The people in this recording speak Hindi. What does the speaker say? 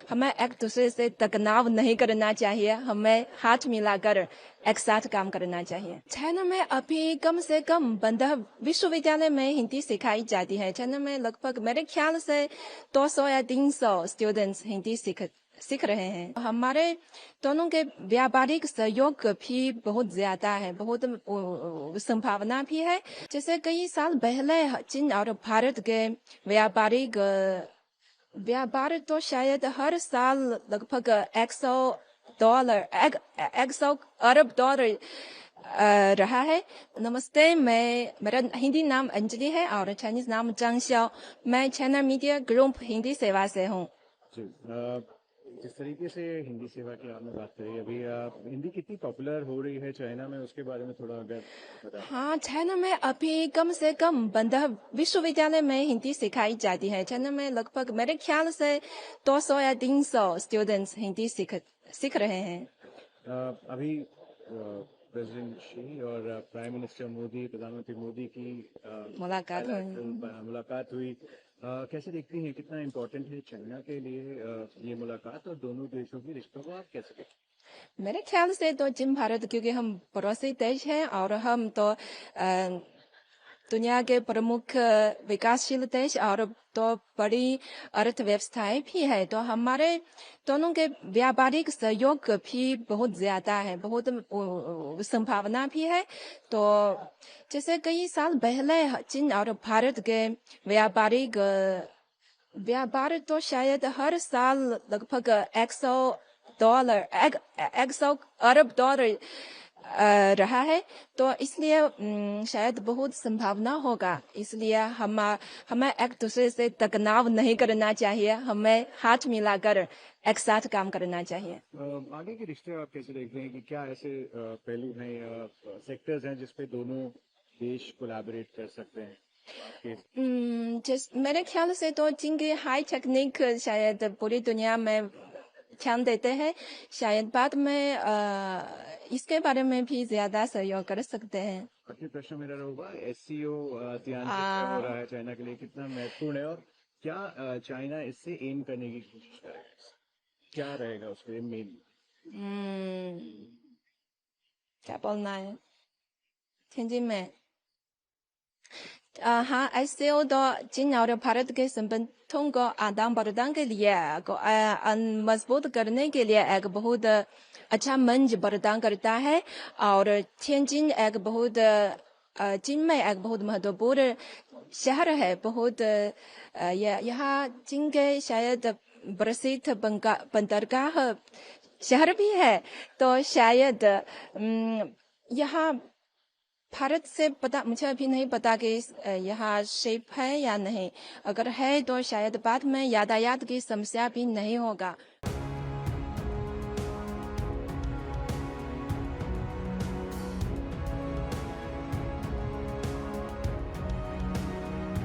हमें एक दूसरे से तनाव नहीं करना चाहिए, हमें हाथ मिलाकर एक साथ काम करना चाहिए। चाइना में अभी कम से कम 15 विश्वविद्यालय में हिंदी सिखाई जाती है। चाइना में लगभग मेरे ख्याल से 200 या 300 स्टूडेंट्स हिंदी सीख रहे हैं। हमारे दोनों के व्यापारिक सहयोग भी बहुत ज्यादा है, बहुत संभावना भी है। जैसे कई साल पहले चीन और भारत के व्यापार तो शायद हर साल लगभग $100 अरब डॉलर रहा है। नमस्ते, मेरा हिंदी नाम अंजलि है और चाइनीज नाम जांग xiao। मैं चाइना मीडिया ग्रुप हिंदी सेवा से हूँ। जिस तरीके से हिंदी सेवा की आपने बात करी अभी, हिंदी कितनी पॉपुलर हो रही है चाइना में, उसके बारे में थोड़ा अगर बताएं। हाँ, चाइना में अभी कम से कम 15 विश्वविद्यालय में हिंदी सिखाई जाती है। चाइना में लगभग मेरे ख्याल से 200 या 300 स्टूडेंट्स हिंदी सीख रहे हैं। अभी प्रेसिडेंट शी और प्राइम मिनिस्टर मोदी, प्रधानमंत्री मोदी की मुलाकात हुई। मुलाकात हुई। कैसे देखती हैं, कितना इम्पोर्टेंट है चाइना के लिए ये मुलाकात, और दोनों देशों के रिश्तों को आप कैसे देखते हैं? मेरे ख्याल से तो चीन भारत, क्योंकि हम पड़ोसी देश हैं और हम तो दुनिया के प्रमुख विकासशील देश और तो बड़ी अर्थव्यवस्थाएं भी है, तो हमारे दोनों के व्यापारिक सहयोग भी बहुत ज्यादा है, बहुत संभावना भी है। तो जैसे कई साल पहले चीन और भारत के व्यापार तो शायद हर साल लगभग $100 अरब डॉलर रहा है। तो इसलिए शायद बहुत संभावना होगा। इसलिए हमें एक दूसरे से तनाव नहीं करना चाहिए, हमें हाथ मिलाकर एक साथ काम करना चाहिए। आगे के रिश्ते आप कैसे देखते हैं, कि क्या ऐसे पहलू हैं या सेक्टर्स हैं जिसपे दोनों देश कोलैबोरेट कर सकते हैं आपके? मेरे ख्याल से तो चीन की हाई टेक्निक शायद पूरी दुनिया में ध्यान देते हैं। शायद बाद में इसके बारे में भी ज्यादा सहयोग कर सकते हैं। आखिरी प्रश्न मेरा होगा, एससीओ तियानजिन में हो रहा है, चाइना के लिए कितना महत्वपूर्ण है, और क्या चाइना इससे एम करने की कोशिश करेगा? क्या रहेगा उसके मेन? क्या बोलना है हिंदी में? हाँ, एससीओ तो चीन और भारत के संबंधों को आदान प्रदान के लिए मजबूत करने के लिए एक बहुत अच्छा मंच प्रदान करता है। और तियानजिन एक बहुत चीन में एक बहुत महत्वपूर्ण शहर है। बहुत यहाँ चीन के शायद प्रसिद्ध बंदरगाह शहर भी है। तो शायद यहाँ भारत से पता, मुझे अभी नहीं पता कि यहाँ शिप है या नहीं। अगर है तो शायद बाद में यातायात की समस्या भी नहीं होगा।